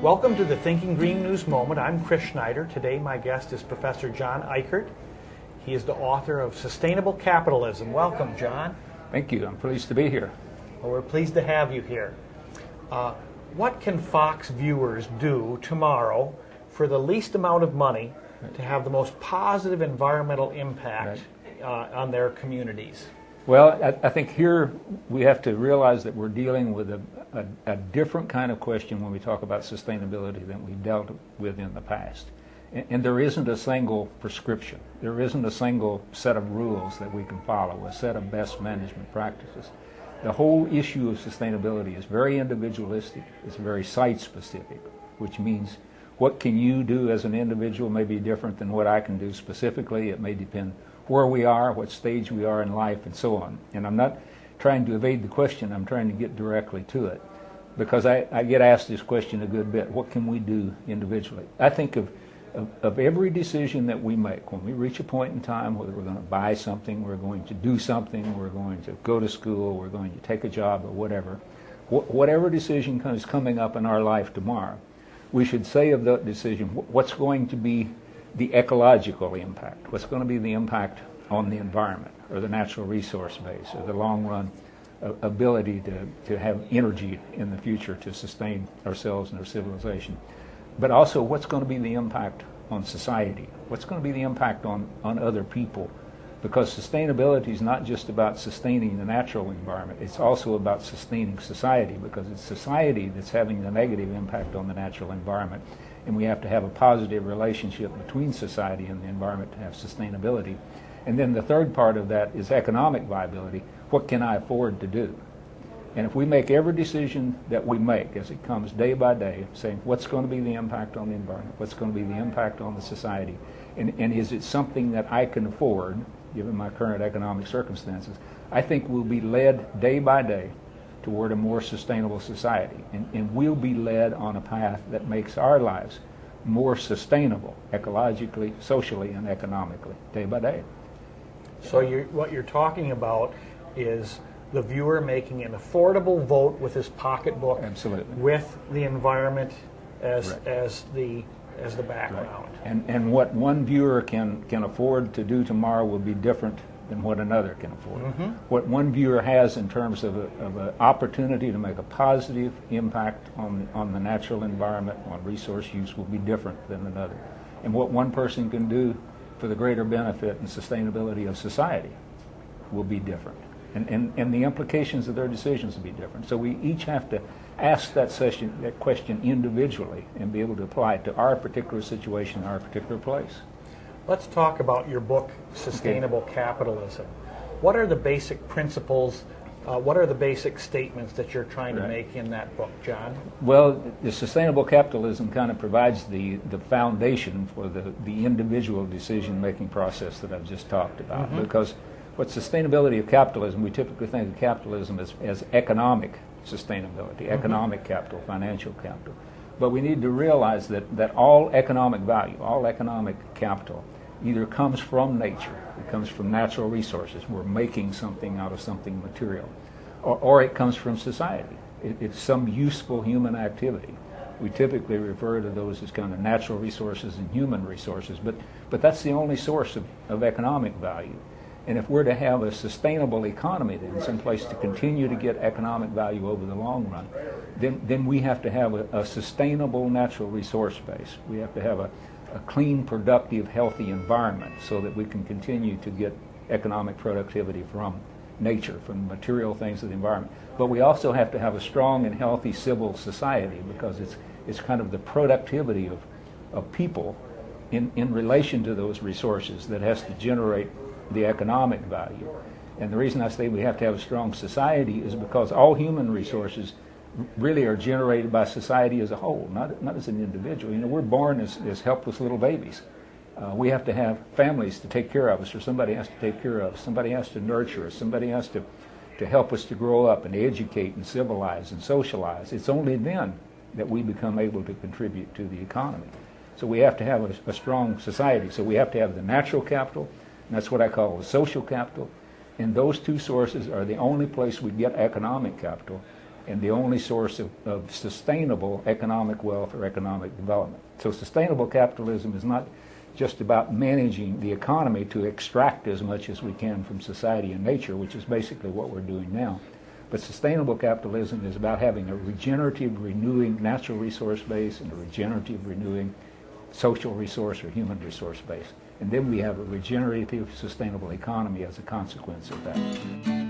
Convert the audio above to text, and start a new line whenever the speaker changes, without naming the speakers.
Welcome to the Thinking Green News Moment. I'm Chris Schneider. Today my guest is Professor John Eichert. He is the author of Sustainable Capitalism. Welcome, John.
Thank you. I'm pleased to be here.
Well, we're pleased to have you here. What can Fox viewers do tomorrow for the least amount of money to have the most positive environmental impact on their communities?
Well, I think here we have to realize that we're dealing with a different kind of question when we talk about sustainability than we've dealt with in the past. And there isn't a single prescription. There isn't a single set of rules that we can follow, a set of best management practices. The whole issue of sustainability is very individualistic. It's very site-specific, which means what can you do as an individual may be different than what I can do specifically. It may depend where we are, what stage we are in life, and so on. And I'm not trying to evade the question. I'm trying to get directly to it, because I get asked this question a good bit. What can we do individually? I think of every decision that we make when we reach a point in time, whether we're going to buy something, we're going to do something, we're going to go to school, we're going to take a job, or whatever decision is coming up in our life tomorrow, we should say of that decision, what's going to be the ecological impact? What's going to be the impact on the environment or the natural resource base or the long-run ability to have energy in the future to sustain ourselves and our civilization? But also, what's going to be the impact on society? What's going to be the impact on other people? Because sustainability is not just about sustaining the natural environment. It's also about sustaining society, because it's society that's having the negative impact on the natural environment. And we have to have a positive relationship between society and the environment to have sustainability. And then the third part of that is economic viability. What can I afford to do? And if we make every decision that we make as it comes day by day, saying what's going to be the impact on the environment, what's going to be the impact on the society, and is it something that I can afford, given my current economic circumstances, I think we'll be led day by day toward a more sustainable society. And we'll be led on a path that makes our lives more sustainable, ecologically, socially, and economically, day by day.
So what you're talking about is the viewer making an affordable vote with his pocketbook,
absolutely,
with the environment as the background.
Right. And what one viewer can afford to do tomorrow will be different than what another can afford. Mm-hmm. What one viewer has in terms of an opportunity to make a positive impact on the natural environment, on resource use, will be different than another. And what one person can do for the greater benefit and sustainability of society will be different. And the implications of their decisions will be different. So we each have to ask that question individually and be able to apply it to our particular situation, our particular place.
Let's talk about your book, Sustainable Capitalism. What are the basic principles, what are the basic statements that you're trying to make in that book, John?
Well, the sustainable capitalism kind of provides the foundation for the individual decision-making process that I've just talked about. Mm-hmm. Because what sustainability of capitalism, we typically think of capitalism as economic sustainability, mm-hmm. economic capital, financial capital. But we need to realize that all economic value, all economic capital, either comes from nature, it comes from natural resources, we're making something out of something material, or it comes from society. It's some useful human activity. We typically refer to those as kind of natural resources and human resources, but that's the only source of economic value. And if we're to have a sustainable economy, then some place to continue to get economic value over the long run, then we have to have a sustainable natural resource base. We have to have a clean, productive, healthy environment so that we can continue to get economic productivity from nature, from material things of the environment. But we also have to have a strong and healthy civil society, because it's kind of the productivity of people in relation to those resources that has to generate the economic value. And the reason I say we have to have a strong society is because all human resources really are generated by society as a whole, not as an individual. You know, we're born as helpless little babies. We have to have families to take care of us, or somebody has to take care of us. Somebody has to nurture us. Somebody has to help us to grow up and educate and civilize and socialize. It's only then that we become able to contribute to the economy. So we have to have a strong society. So we have to have the natural capital, and that's what I call the social capital. And those two sources are the only place we get economic capital. and the only source of sustainable economic wealth or economic development. So sustainable capitalism is not just about managing the economy to extract as much as we can from society and nature, which is basically what we're doing now. But sustainable capitalism is about having a regenerative, renewing natural resource base and a regenerative, renewing social resource or human resource base. And then we have a regenerative, sustainable economy as a consequence of that.